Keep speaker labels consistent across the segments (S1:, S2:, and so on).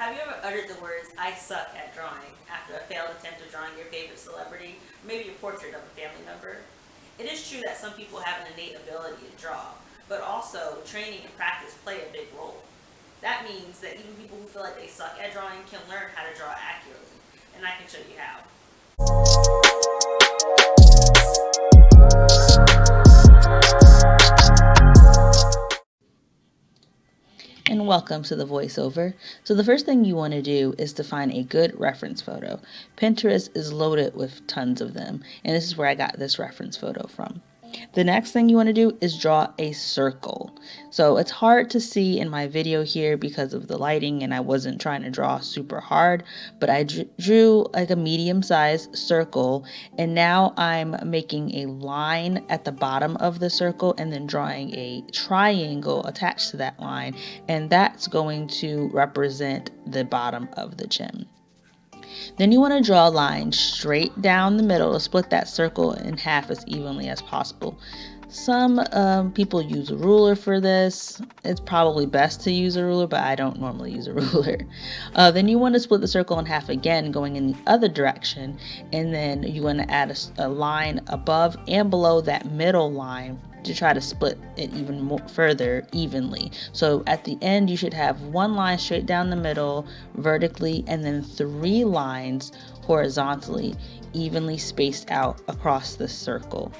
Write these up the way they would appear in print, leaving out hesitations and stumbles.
S1: Have you ever uttered the words, I suck at drawing, after a failed attempt of drawing your favorite celebrity, or maybe a portrait of a family member? It is true that some people have an innate ability to draw, but also training and practice play a big role. That means that even people who feel like they suck at drawing can learn how to draw accurately, and I can show you how. And welcome to the voiceover. So the first thing you want to do is to find a good reference photo. Pinterest is loaded with tons of them, and this is where I got this reference photo from. The next thing you want to do is draw a circle. So it's hard to see in my video here because of the lighting and I wasn't trying to draw super hard, but I drew like a medium-sized circle, and now I'm making a line at the bottom of the circle and then drawing a triangle attached to that line, and that's going to represent the bottom of the chin. Then you want to draw a line straight down the middle to split that circle in half as evenly as possible. Some people use a ruler for this. It's probably best to use a ruler, but I don't normally use a ruler. Then you want to split the circle in half again, going in the other direction, and then you want to add a line above and below that middle line to try to split it even more further evenly. So at the end you should have one line straight down the middle vertically, and then 3 lines horizontally evenly spaced out across the circle.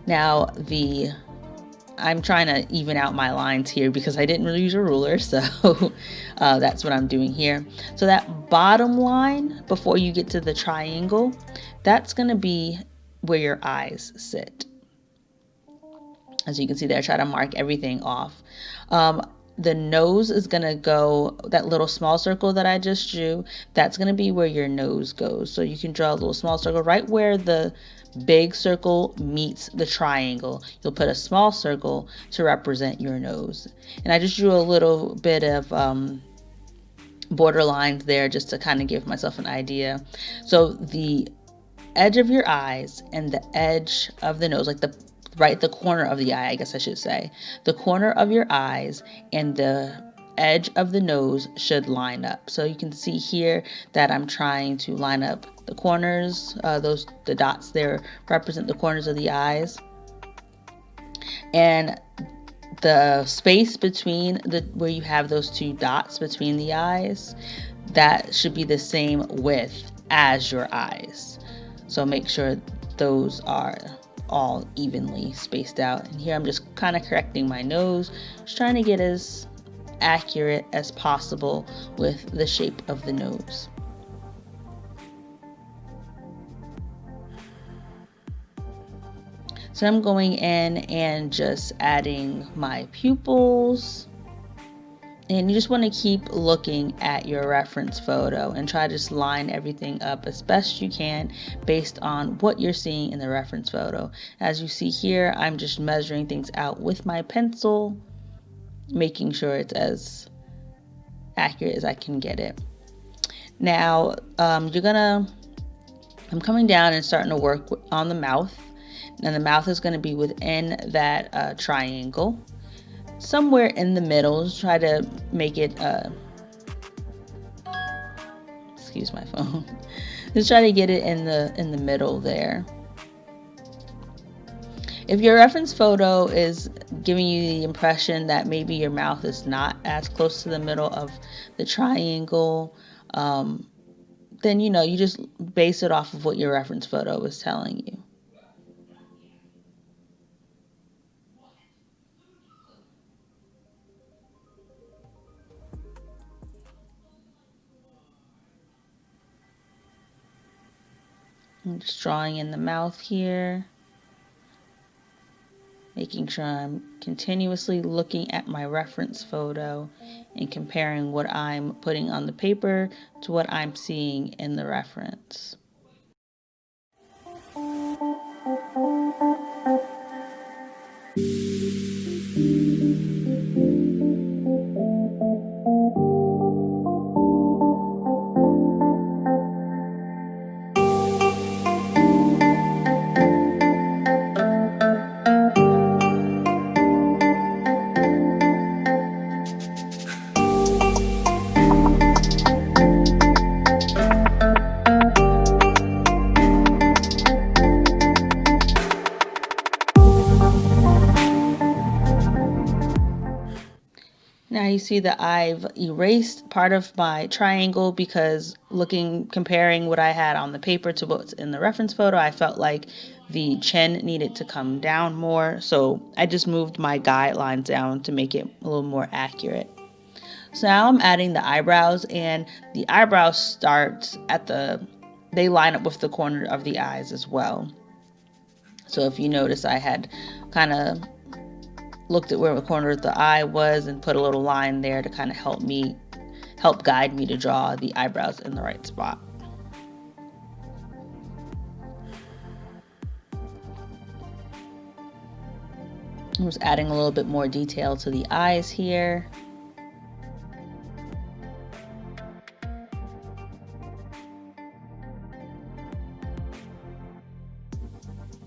S1: Now I'm trying to even out my lines here because I didn't really use a ruler, so that's what I'm doing here. So that bottom line before you get to the triangle, that's going to be where your eyes sit. As you can see there, I try to mark everything off. The nose is going to go, that little small circle that I just drew, that's going to be where your nose goes. So you can draw a little small circle right where the big circle meets the triangle. You'll put a small circle to represent your nose. And I just drew a little bit of border lines there just to kind of give myself an idea. So the edge of your eyes and the edge of the nose, like the corner of the eye, I guess I should say. The corner of your eyes and the edge of the nose should line up. So you can see here that I'm trying to line up the corners. The dots there represent the corners of the eyes. And the space between where you have those 2 dots between the eyes, that should be the same width as your eyes. So make sure those are all evenly spaced out. And here I'm just kind of correcting my nose, just trying to get as accurate as possible with the shape of the nose. So I'm going in and just adding my pupils. And you just want to keep looking at your reference photo and try to just line everything up as best you can based on what you're seeing in the reference photo. As you see here, I'm just measuring things out with my pencil, making sure it's as accurate as I can get it. Now, I'm coming down and starting to work on the mouth. And the mouth is going to be within that triangle. Somewhere in the middle, just try to make it, excuse my phone, just try to get it in the middle there. If your reference photo is giving you the impression that maybe your mouth is not as close to the middle of the triangle, then you just base it off of what your reference photo is telling you. I'm just drawing in the mouth here, making sure I'm continuously looking at my reference photo and comparing what I'm putting on the paper to what I'm seeing in the reference. you see that I've erased part of my triangle because comparing what I had on the paper to what's in the reference photo, I felt like the chin needed to come down more. So I just moved my guidelines down to make it a little more accurate. So now I'm adding the eyebrows, and the eyebrows start they line up with the corner of the eyes as well. So if you notice, I had kind of looked at where the corner of the eye was and put a little line there to kind of help guide me to draw the eyebrows in the right spot. I'm just adding a little bit more detail to the eyes here.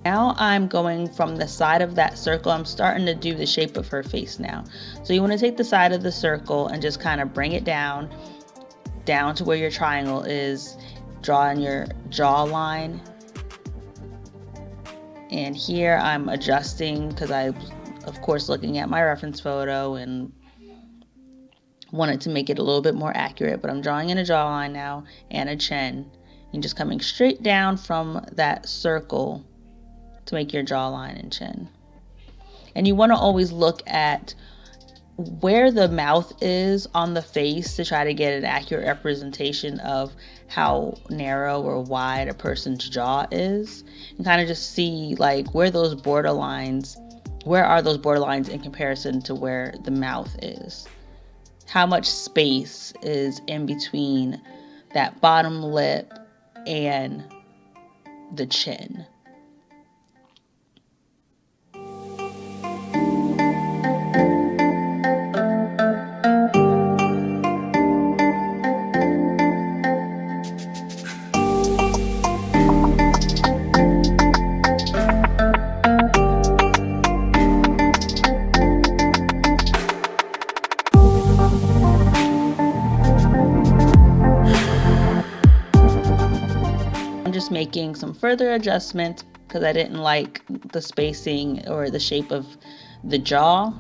S1: Now I'm going from the side of that circle. I'm starting to do the shape of her face now. So you want to take the side of the circle and just kind of bring it down to where your triangle is, drawing your jawline. And here I'm adjusting because I, of course, looking at my reference photo and wanted to make it a little bit more accurate, but I'm drawing in a jawline now and a chin. And just coming straight down from that circle to make your jawline and chin. And you want to always look at where the mouth is on the face to try to get an accurate representation of how narrow or wide a person's jaw is, and kind of just see like where are those borderlines in comparison to where the mouth is. How much space is in between that bottom lip and the chin. Making some further adjustments because I didn't like the spacing or the shape of the jaw.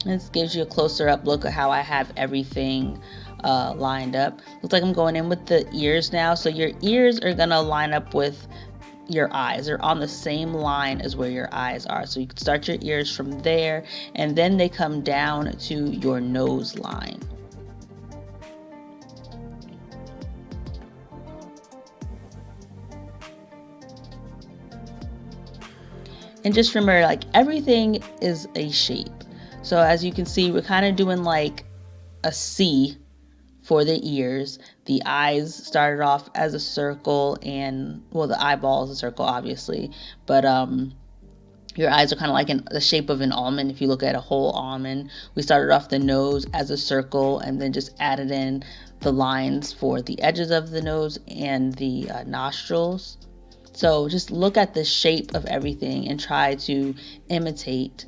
S1: This gives you a closer up look at how I have everything lined up. Looks like I'm going in with the ears now. So your ears are gonna line up with your eyes. They're on the same line as where your eyes are. So you can start your ears from there, and then they come down to your nose line. And just remember, like, everything is a shape. So as you can see, we're kind of doing like a C for the ears. The eyes started off as a circle, and well, the eyeball is a circle, obviously, but your eyes are kind of like the shape of an almond. If you look at a whole almond, we started off the nose as a circle and then just added in the lines for the edges of the nose and the nostrils. So just look at the shape of everything and try to imitate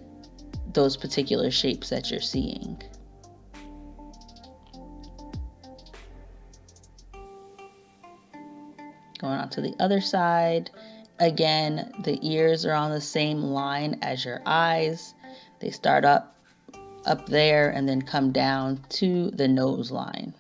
S1: those particular shapes that you're seeing. Going on to the other side. Again, the ears are on the same line as your eyes. They start up there and then come down to the nose line.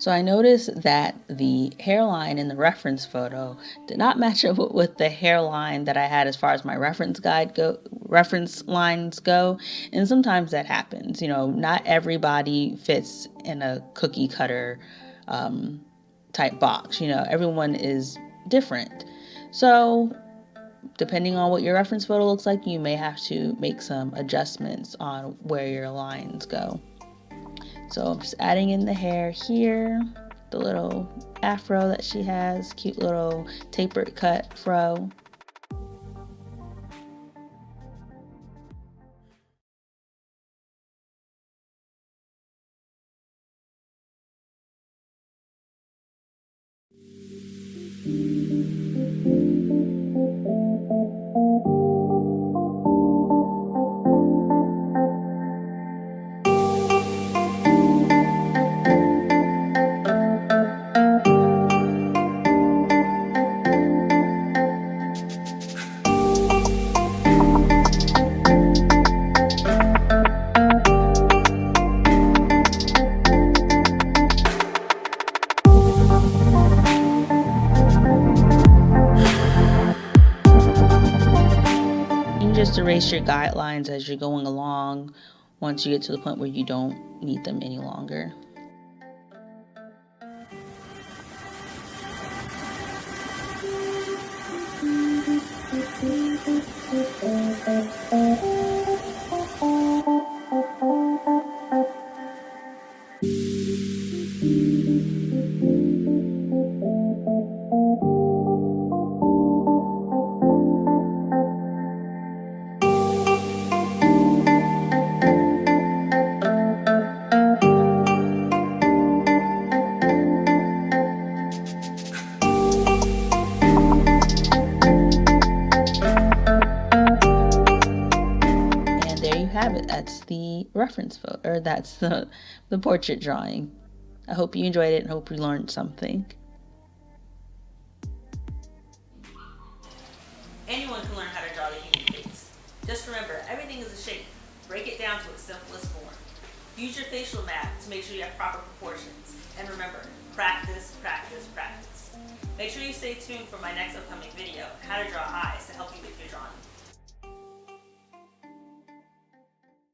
S1: So I noticed that the hairline in the reference photo did not match up with the hairline that I had as far as my reference lines go. And sometimes that happens. Not everybody fits in a cookie cutter type box. Everyone is different. So depending on what your reference photo looks like, you may have to make some adjustments on where your lines go. So I'm just adding in the hair here, the little afro that she has, cute little tapered cut fro. Just erase your guidelines as you're going along once you get to the point where you don't need them any longer. Have it. That's the reference photo, or that's the portrait drawing. I hope you enjoyed it and hope you learned something.
S2: Anyone can learn how to draw the human face. Just remember, everything is a shape. Break it down to its simplest form. Use your facial map to make sure you have proper proportions. And remember, practice, practice, practice. Make sure you stay tuned for my next upcoming video, how to draw eyes, to help you with your drawing.